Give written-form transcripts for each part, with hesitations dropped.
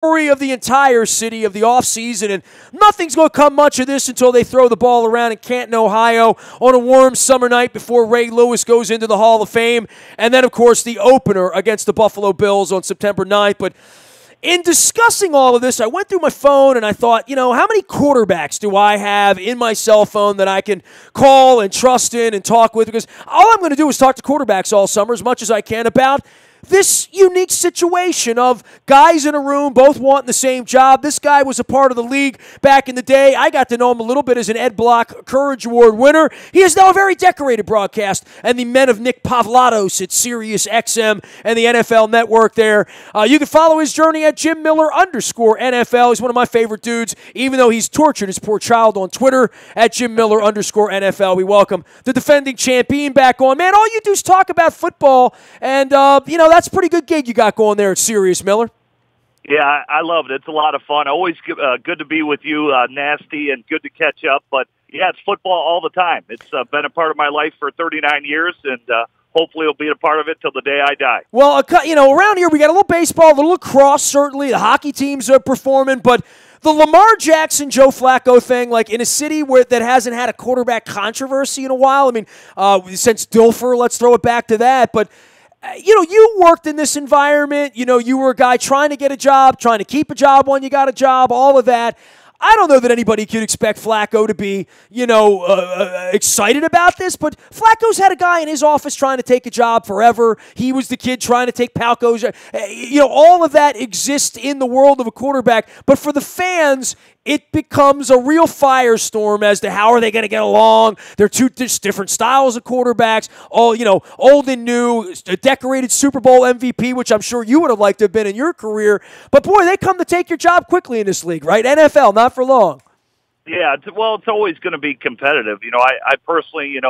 Story of the entire city of the offseason, and nothing's going to come much of this until they throw the ball around in Canton, Ohio on a warm summer night before Ray Lewis goes into the Hall of Fame, and then, of course, the opener against the Buffalo Bills on September 9th. But in discussing all of this, I went through my phone and I thought, how many quarterbacks do I have in my cell phone that I can call and trust in and talk with? Because all I'm going to do is talk to quarterbacks all summer as much as I can about this unique situation of guys in a room both wanting the same job. This guy was a part of the league back in the day. I got to know him a little bit as an Ed Block Courage Award winner. He is now a very decorated broadcast, and the men of Nick Pavlatos at Sirius XM and the NFL Network there. You can follow his journey at Jim Miller _NFL. He's one of my favorite dudes, even though he's tortured his poor child on Twitter at Jim Miller _NFL. We welcome the defending champion back on. Man, all you do is talk about football, and, that's a pretty good gig you got going there at Sirius, Miller. Yeah, I love it. It's a lot of fun. Always good to be with you, Nasty, and good to catch up. But, yeah, it's football all the time. It's been a part of my life for 39 years, and hopefully it'll be a part of it till the day I die. Well, around here we got a little baseball, a little lacrosse, certainly. The hockey teams are performing, but the Lamar Jackson, Joe Flacco thing, like in a city that hasn't had a quarterback controversy in a while. I mean, since Dilfer, let's throw it back to that. But you worked in this environment. You were a guy trying to get a job, trying to keep a job when you got a job, all of that. I don't know that anybody could expect Flacco to be, excited about this, but Flacco's had a guy in his office trying to take a job forever. He was the kid trying to take Palco's. All of that exists in the world of a quarterback, but for the fans, it becomes a real firestorm as to how are they going to get along. They're two different styles of quarterbacks, all, old and new, a decorated Super Bowl MVP, which I'm sure you would have liked to have been in your career. But, boy, they come to take your job quickly in this league, right? NFL, not for long. Yeah, it's always going to be competitive. I personally,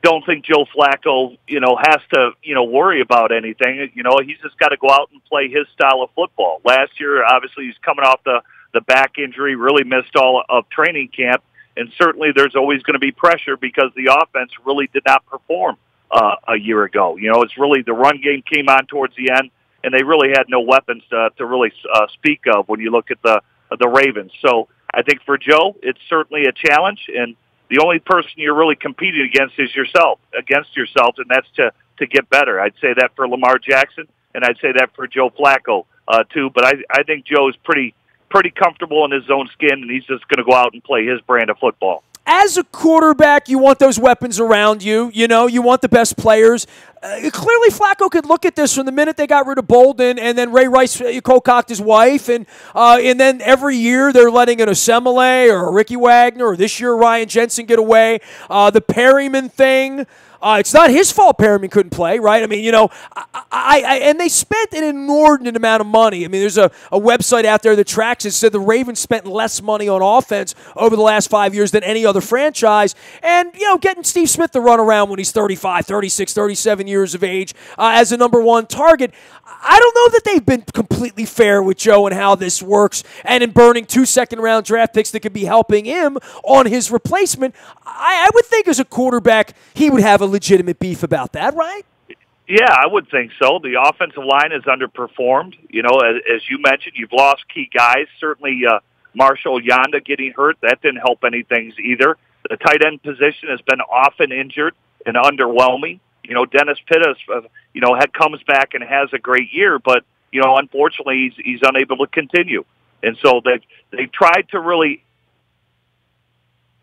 don't think Joe Flacco, has to, worry about anything. He's just got to go out and play his style of football. Last year, obviously, he's coming off the back injury, really missed all of training camp, and certainly there's always going to be pressure because the offense really did not perform a year ago. It's really the run game came on towards the end, and they really had no weapons to really speak of when you look at the Ravens. So I think for Joe, it's certainly a challenge, and the only person you're really competing against is yourself, and that's to get better. I'd say that for Lamar Jackson, and I'd say that for Joe Flacco too, but I think Joe is pretty comfortable in his own skin, and he's just going to go out and play his brand of football. As a quarterback, you want those weapons around you. You want the best players. Clearly, Flacco could look at this from the minute they got rid of Bolden, and then Ray Rice co-cocked his wife, and then every year they're letting an Osemele or a Ricky Wagner, or this year Ryan Jensen get away. The Perryman thing. It's not his fault Perriman couldn't play, right? I mean, and they spent an inordinate amount of money. I mean, there's a website out there that tracks it, said the Ravens spent less money on offense over the last 5 years than any other franchise. And, getting Steve Smith to run around when he's 35, 36, 37 years of age as a number one target, I don't know that they've been completely fair with Joe and how this works, and in burning 2 second-round draft picks that could be helping him on his replacement. I would think as a quarterback he would have a legitimate beef about that, right? Yeah, I would think so. The offensive line has underperformed. As you mentioned, you've lost key guys. Certainly Marshall Yanda getting hurt, that didn't help anything either. The tight end position has been often injured and underwhelming. Dennis Pitta, comes back and has a great year, but, unfortunately he's unable to continue. And so they've tried to really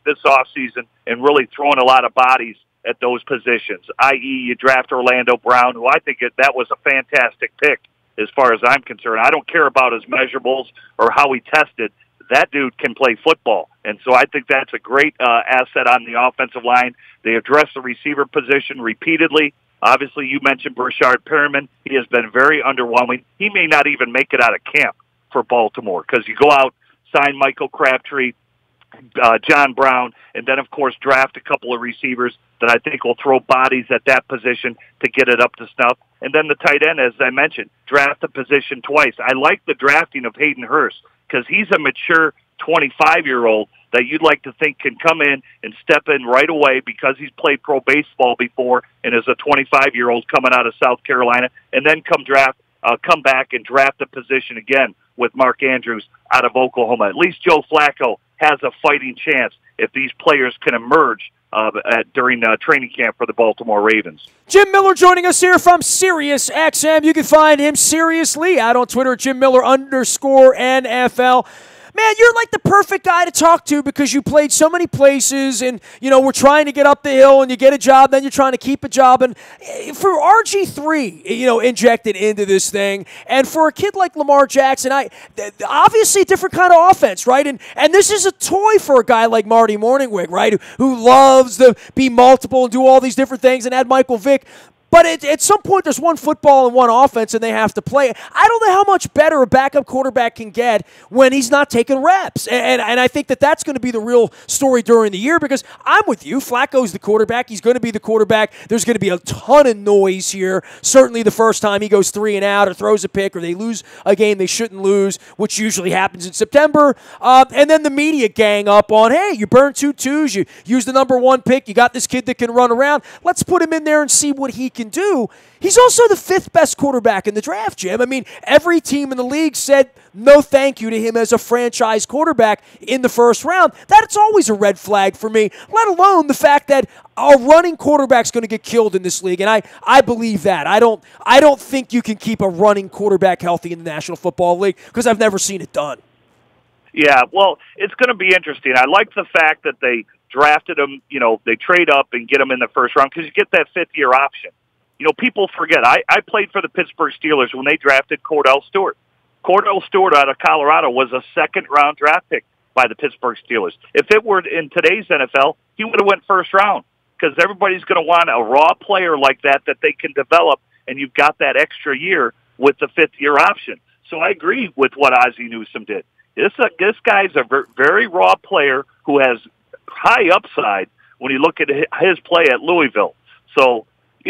this offseason and really throwing a lot of bodies at those positions, i.e. you draft Orlando Brown, who I think that was a fantastic pick as far as I'm concerned. I don't care about his measurables or how he tested. That dude can play football. And so I think that's a great asset on the offensive line. They address the receiver position repeatedly. Obviously, you mentioned Brashard Perriman. He has been very underwhelming. He may not even make it out of camp for Baltimore because you go out, sign Michael Crabtree, John Brown, and then, of course, draft a couple of receivers that I think will throw bodies at that position to get it up to snuff. And then the tight end, as I mentioned, draft the position twice. I like the drafting of Hayden Hurst because he's a mature 25-year-old that you'd like to think can come in and step in right away because he's played pro baseball before and is a 25-year-old coming out of South Carolina, and then come draft come back and draft a position again with Mark Andrews out of Oklahoma. At least Joe Flacco has a fighting chance if these players can emerge during training camp for the Baltimore Ravens. Jim Miller joining us here from Sirius XM. You can find him seriously out on Twitter at JimMiller_NFL. Man, you're like the perfect guy to talk to because you played so many places and, we're trying to get up the hill and you get a job, then you're trying to keep a job. And for RG3, injected into this thing, and for a kid like Lamar Jackson, obviously a different kind of offense, right? And this is a toy for a guy like Marty Morningwig, right, who loves to be multiple and do all these different things and add Michael Vick. But at some point, there's one football and one offense, and they have to play. I don't know how much better a backup quarterback can get when he's not taking reps. And I think that's going to be the real story during the year because I'm with you. Flacco's the quarterback. He's going to be the quarterback. There's going to be a ton of noise here. Certainly the first time he goes 3 and out or throws a pick or they lose a game they shouldn't lose, which usually happens in September. And then the media gang up on, hey, you burned 2 twos. You used the number 1 pick. You got this kid that can run around. Let's put him in there and see what he can do. He's also the 5th best quarterback in the draft, Jim. I mean, every team in the league said no thank you to him as a franchise quarterback in the first round. That's always a red flag for me, let alone the fact that a running quarterback's going to get killed in this league, and I believe that. I don't think you can keep a running quarterback healthy in the National Football League because I've never seen it done. Yeah, well, it's going to be interesting. I like the fact that they drafted him, they trade up and get him in the first round because you get that 5th-year option. People forget. I played for the Pittsburgh Steelers when they drafted Cordell Stewart. Cordell Stewart out of Colorado was a 2nd-round draft pick by the Pittsburgh Steelers. If it were in today's NFL, he would have went first round because everybody's going to want a raw player like that they can develop, and you've got that extra year with the 5th-year option. So I agree with what Ozzie Newsome did. This guy's a very raw player who has high upside when you look at his play at Louisville. So,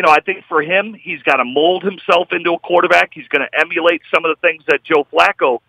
I think for him, he's got to mold himself into a quarterback. He's going to emulate some of the things that Joe Flacco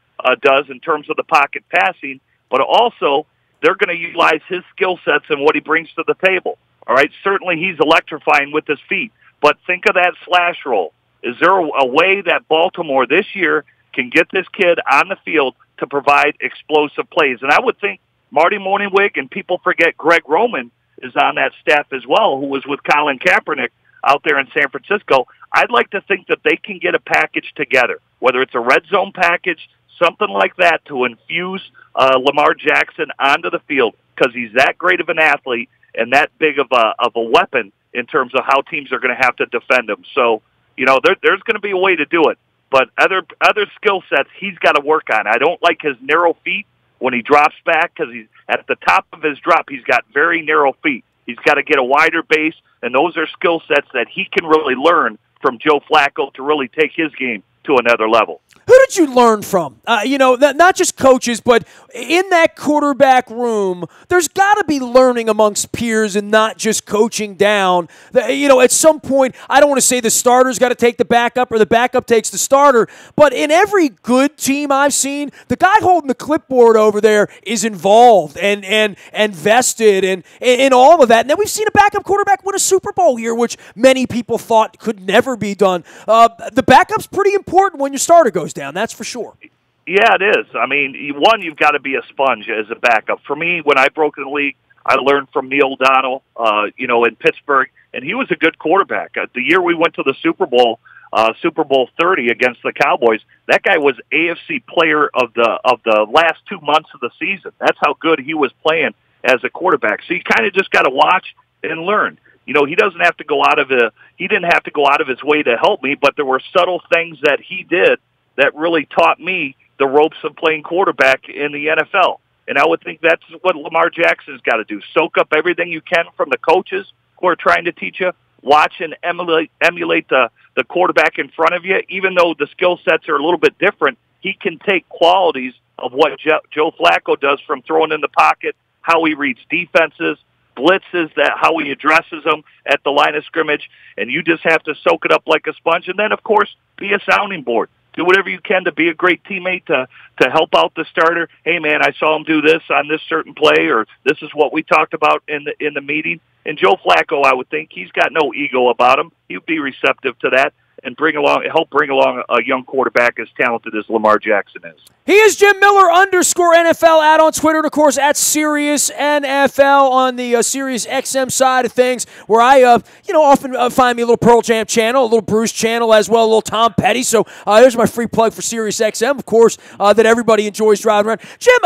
does in terms of the pocket passing, but also they're going to utilize his skill sets and what he brings to the table. All right, certainly he's electrifying with his feet, but think of that slash roll. Is there a way that Baltimore this year can get this kid on the field to provide explosive plays? And I would think Marty Morningwig, and people forget Greg Roman is on that staff as well, who was with Colin Kaepernick out there in San Francisco. I'd like to think that they can get a package together, whether it's a red zone package, something like that, to infuse Lamar Jackson onto the field because he's that great of an athlete and that big of a weapon in terms of how teams are going to have to defend him. So, there's going to be a way to do it. But other skill sets he's got to work on. I don't like his narrow feet when he drops back because he's at the top of his drop. He's got very narrow feet. He's got to get a wider base, and those are skill sets that he can really learn from Joe Flacco to really take his game to another level. Who did you learn from? Not just coaches, but in that quarterback room, there's got to be learning amongst peers and not just coaching down. At some point, I don't want to say the starter's got to take the backup or the backup takes the starter, but in every good team I've seen, the guy holding the clipboard over there is involved and vested and in all of that. And then we've seen a backup quarterback win a Super Bowl here, which many people thought could never be done. The backup's pretty important when your starter goes down, that's for sure. Yeah, it is. I mean, you've got to be a sponge as a backup. For me, when I broke in the league, I learned from Neil O'Donnell, in Pittsburgh, and he was a good quarterback. The year we went to the Super Bowl 30 against the Cowboys, that guy was AFC Player of the last 2 months of the season. That's how good he was playing as a quarterback. So you kind of just got to watch and learn. He didn't have to go out of his way to help me, but there were subtle things that he did that really taught me the ropes of playing quarterback in the NFL. And I would think that's what Lamar Jackson's got to do. Soak up everything you can from the coaches who are trying to teach you. Watch and emulate the quarterback in front of you. Even though the skill sets are a little bit different, he can take qualities of what Joe Flacco does from throwing in the pocket, how he reads defenses, blitzes, how he addresses them at the line of scrimmage, and you just have to soak it up like a sponge. And then, of course, be a sounding board. Do whatever you can to be a great teammate to help out the starter. Hey, man, I saw him do this on this certain play, or this is what we talked about in the meeting. And Joe Flacco, I would think, he's got no ego about him. He'd be receptive to that. and help bring along a young quarterback as talented as Lamar Jackson is. He is Jim Miller _NFL out on Twitter, and of course at Sirius NFL on the Sirius XM side of things, where I often find me a little Pearl Jam channel, a little Bruce channel as well, a little Tom Petty. So there's my free plug for Sirius XM, of course, that everybody enjoys driving around. Jim,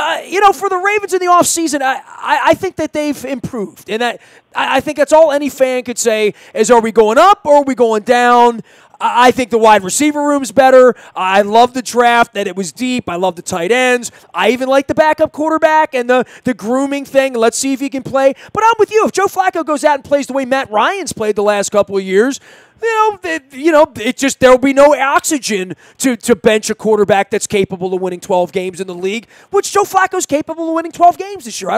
for the Ravens in the offseason, I think that they've improved, and that I think that's all any fan could say is, are we going up or are we going down? I think the wide receiver room's better. I love the draft, that it was deep. I love the tight ends. I even like the backup quarterback and the grooming thing. Let's see if he can play. But I'm with you. If Joe Flacco goes out and plays the way Matt Ryan's played the last couple of years, there'll be no oxygen to bench a quarterback that's capable of winning 12 games in the league, which Joe Flacco's capable of winning 12 games this year.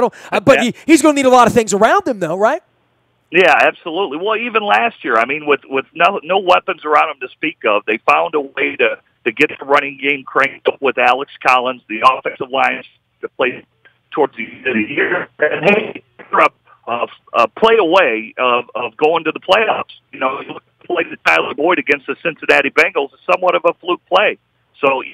But he's going to need a lot of things around him, though, right? Yeah, absolutely. Well, even last year, I mean, with no weapons around him to speak of, they found a way to get the running game cranked up with Alex Collins, the offensive line to play towards the end of the year. And hey, a play away of going to the playoffs. You look at the play that Tyler Boyd against the Cincinnati Bengals is somewhat of a fluke play. So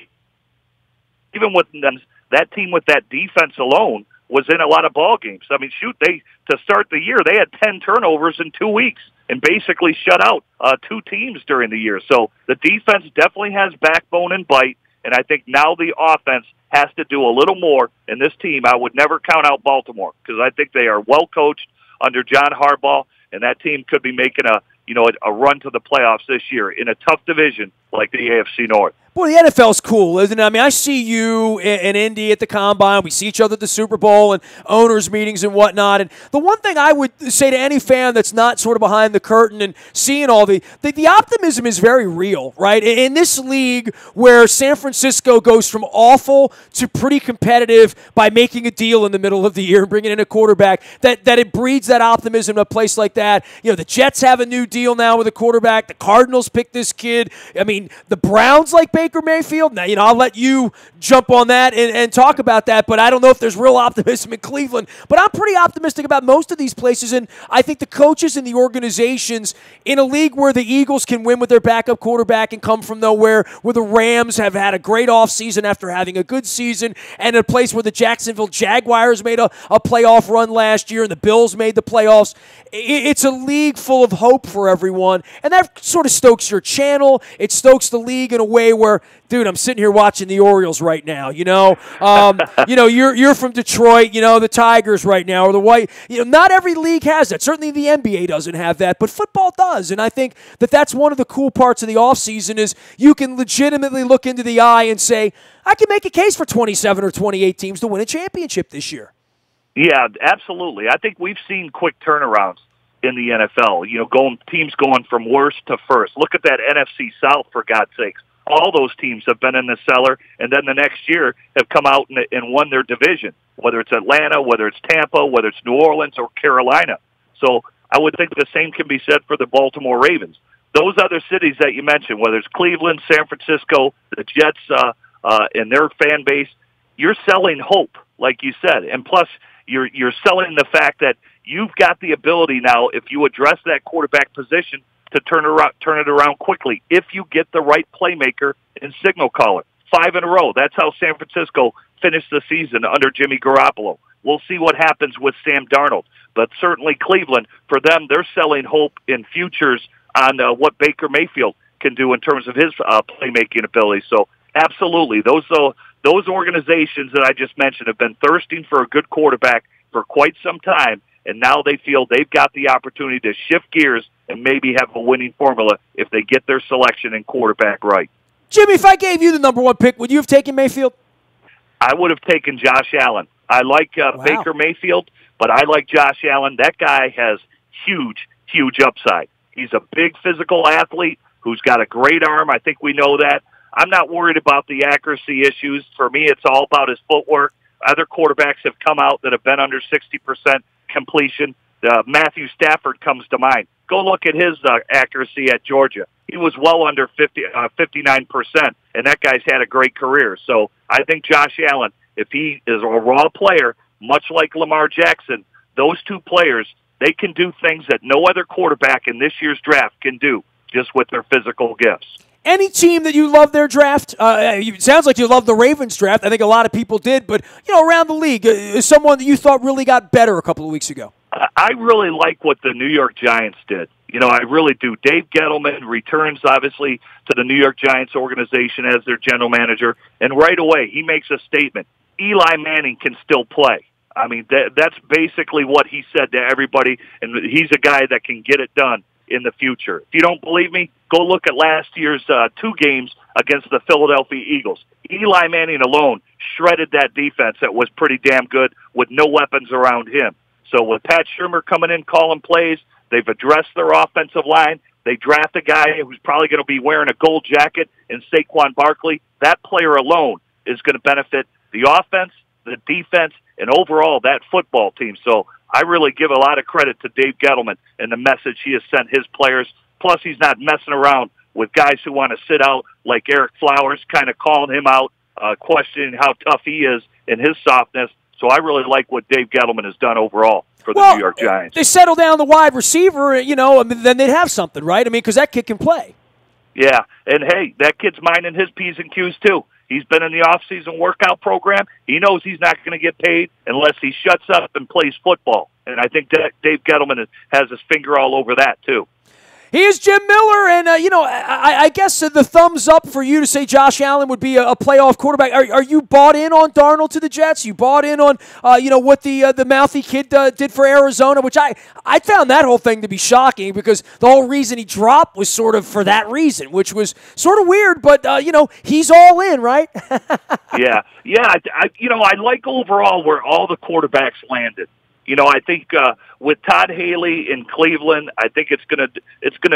even with them, that team with that defense alone was in a lot of ball games. I mean, to start the year, they had 10 turnovers in 2 weeks and basically shut out 2 teams during the year. So the defense definitely has backbone and bite, and I think now the offense has to do a little more. And this team, I would never count out Baltimore because I think they are well coached under John Harbaugh, and that team could be making a run to the playoffs this year in a tough division like the AFC North. Boy, the NFL's cool, isn't it? I mean, I see you in Indy at the Combine. We see each other at the Super Bowl and owners' meetings and whatnot. And the one thing I would say to any fan that's not sort of behind the curtain and seeing all the optimism is very real, right? In this league where San Francisco goes from awful to pretty competitive by making a deal in the middle of the year and bringing in a quarterback, that it breeds that optimism in a place like that. The Jets have a new deal now with a quarterback. The Cardinals picked this kid. I mean, the Browns like Baker Mayfield. Now, I'll let you jump on that and talk about that, but I don't know if there's real optimism in Cleveland. But I'm pretty optimistic about most of these places, and I think the coaches and the organizations in a league where the Eagles can win with their backup quarterback and come from nowhere, where the Rams have had a great offseason after having a good season, and a place where the Jacksonville Jaguars made a playoff run last year and the Bills made the playoffs. It's a league full of hope for everyone, and that sort of stokes your channel. It stokes the league in a way where, dude, I'm sitting here watching the Orioles right now, you're from Detroit, the Tigers right now, or the White. Not every league has that. Certainly the NBA doesn't have that, but football does, and I think that's one of the cool parts of the offseason is you can legitimately look into the eye and say, I can make a case for 27 or 28 teams to win a championship this year. Yeah, absolutely. I think we've seen quick turnarounds in the NFL, teams going from worst to first. Look at that NFC South, for God's sakes. All those teams have been in the cellar, and then the next year have come out and won their division, whether it's Atlanta, whether it's Tampa, whether it's New Orleans or Carolina. So I would think the same can be said for the Baltimore Ravens. Those other cities that you mentioned, whether it's Cleveland, San Francisco, the Jets, and their fan base, you're selling hope, like you said. And plus, you're selling the fact that you've got the ability now, if you address that quarterback position, to turn it around quickly if you get the right playmaker and signal caller. 5 in a row. That's how San Francisco finished the season under Jimmy Garoppolo. We'll see what happens with Sam Darnold. But certainly Cleveland, for them, they're selling hope in futures on what Baker Mayfield can do in terms of his playmaking ability. So absolutely, those organizations that I just mentioned have been thirsting for a good quarterback for quite some time, and now they feel they've got the opportunity to shift gears and maybe have a winning formula if they get their selection in quarterback right. Jimmy, if I gave you the number 1 pick, would you have taken Mayfield? I would have taken Josh Allen. I like Baker Mayfield, but I like Josh Allen. That guy has huge upside. He's a big physical athlete who's got a great arm. I think we know that. I'm not worried about the accuracy issues. For me, it's all about his footwork. Other quarterbacks have come out that have been under 60% completion. Matthew Stafford comes to mind. Go look at his accuracy at Georgia. He was well under 59%, and that guy's had a great career. So I think Josh Allen, if he is a raw player, much like Lamar Jackson, those two players, they can do things that no other quarterback in this year's draft can do. just with their physical gifts. Any team that you love their draft? It sounds like you love the Ravens draft. I think a lot of people did, but around the league, is someone that you thought really got better a couple of weeks ago? I really like what the New York Giants did. I really do. Dave Gettleman returns, obviously, to the New York Giants organization as their general manager, and right away he makes a statement. Eli Manning can still play. I mean, that's basically what he said to everybody, and he's a guy that can get it done in the future. If you don't believe me, go look at last year's 2 games against the Philadelphia Eagles. Eli Manning alone shredded that defense that was pretty damn good with no weapons around him. So with Pat Shurmur coming in calling plays, they've addressed their offensive line. They draft a guy who's probably going to be wearing a gold jacket in Saquon Barkley. That player alone is going to benefit the offense, the defense, and overall that football team. So I really give a lot of credit to Dave Gettleman and the message he has sent his players. Plus, he's not messing around with guys who want to sit out like Eric Flowers, kind of calling him out, questioning how tough he is and his softness. So I really like what Dave Gettleman has done overall for the New York Giants. They settle down the wide receiver, then they'd have something, right? I mean, because that kid can play. Yeah, and hey, that kid's minding his P's and Q's too. He's been in the off-season workout program. He knows he's not going to get paid unless he shuts up and plays football. And I think that Dave Gettleman has his finger all over that too. He is Jim Miller, and, I guess the thumbs up for you to say Josh Allen would be a playoff quarterback. Are you bought in on Darnold to the Jets? You bought in on, what the mouthy kid did for Arizona, which I found that whole thing to be shocking because the whole reason he dropped was sort of for that reason, which was sort of weird, but, he's all in, right? Yeah. I like overall where all the quarterbacks landed. I think with Todd Haley in Cleveland, I think it's gonna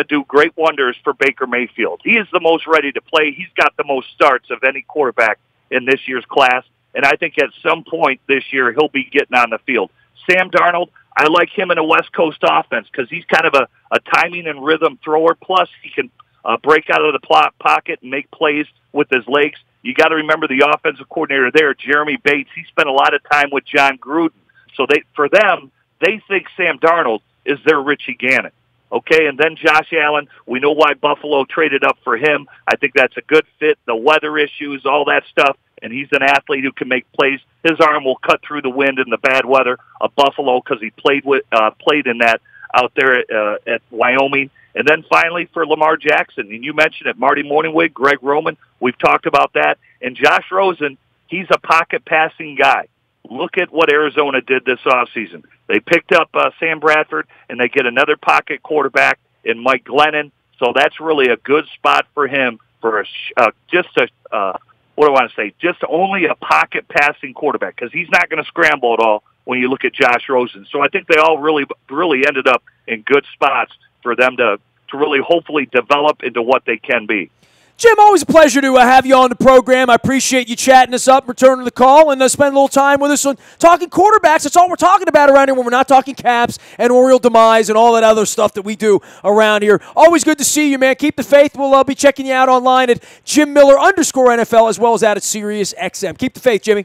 do great wonders for Baker Mayfield. He is the most ready to play. He's got the most starts of any quarterback in this year's class, and I think at some point this year he'll be getting on the field. Sam Darnold, I like him in a West Coast offense because he's kind of a timing and rhythm thrower. Plus, he can break out of the pocket and make plays with his legs. You got to remember the offensive coordinator there, Jeremy Bates. He spent a lot of time with John Gruden. So they think Sam Darnold is their Richie Gannon. Okay, and then Josh Allen, we know why Buffalo traded up for him. I think that's a good fit, the weather issues, all that stuff, and he's an athlete who can make plays. His arm will cut through the wind in the bad weather of Buffalo because he played in that out there at Wyoming. And then finally for Lamar Jackson, and you mentioned it, Marty Morningwig, Greg Roman, we've talked about that. And Josh Rosen, he's a pocket passing guy. Look at what Arizona did this offseason. They picked up Sam Bradford, and they get another pocket quarterback in Mike Glennon. So that's really a good spot for him for just only a pocket passing quarterback because he's not going to scramble at all when you look at Josh Rosen. So I think they all really ended up in good spots for them to really hopefully develop into what they can be. Jim, always a pleasure to have you on the program. I appreciate you chatting us up, returning the call, and spending a little time with us on talking quarterbacks. That's all we're talking about around here when we're not talking Caps and Oriole demise and all that other stuff that we do around here. Always good to see you, man. Keep the faith. We'll be checking you out online at @JimMiller_NFL as well as out at Sirius XM. Keep the faith, Jimmy.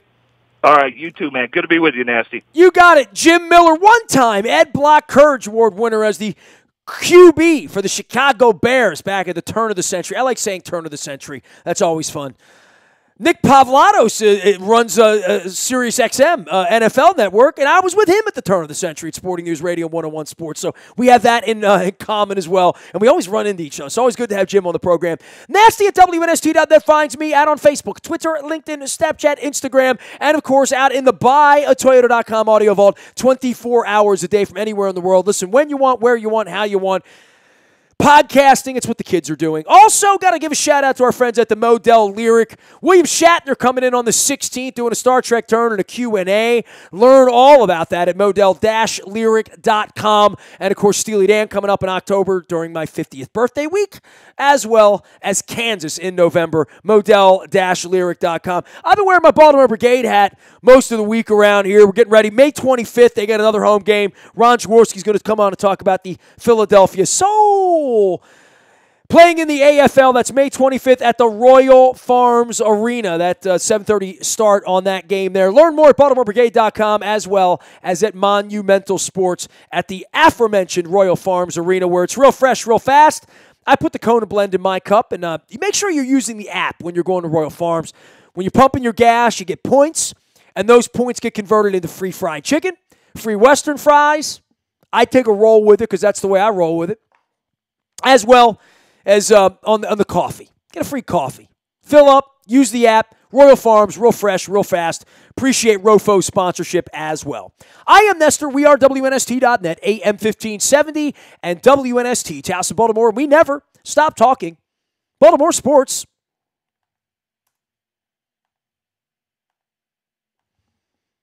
All right, you too, man. Good to be with you, Nasty. You got it. Jim Miller, one-time Ed Block Courage Award winner as the QB for the Chicago Bears back at the turn of the century. I like saying turn of the century. That's always fun. Nick Pavlatos runs Sirius XM NFL network, and I was with him at the turn of the century at Sporting News Radio 101 Sports. So we have that in common as well, and we always run into each other. It's always good to have Jim on the program. Nasty at WNST.net finds me out on Facebook, Twitter, LinkedIn, Snapchat, Instagram, and, of course, out in the buyatoyota.com audio vault 24 hours a day from anywhere in the world. Listen, when you want, where you want, how you want. Podcasting, it's what the kids are doing. Also, got to give a shout-out to our friends at the Modell Lyric. William Shatner coming in on the 16th doing a Star Trek turn and a Q&A. Learn all about that at modell-lyric.com. And, of course, Steely Dan coming up in October during my 50th birthday week, as well as Kansas in November, modell-lyric.com. I've been wearing my Baltimore Brigade hat most of the week around here. We're getting ready. May 25th, they got another home game. Ron Jaworski's going to come on and talk about the Philadelphia Soul playing in the AFL. That's May 25th at the Royal Farms Arena. That 7:30 start on that game there. Learn more at BaltimoreBrigade.com as well as at Monumental Sports at the aforementioned Royal Farms Arena, where it's real fresh, real fast, I put the Kona blend in my cup, and you make sure you're using the app when you're going to Royal Farms. When you're pumping your gas, you get points, and those points get converted into free fried chicken, free Western fries. I take a roll with it because that's the way I roll with it, as well as on the coffee. Get a free coffee. Fill up, use the app. Royal Farms, real fresh, real fast. Appreciate Rofo's sponsorship as well. I am Nestor. We are WNST.net, AM 1570, and WNST, Towson, Baltimore. We never stop talking Baltimore sports.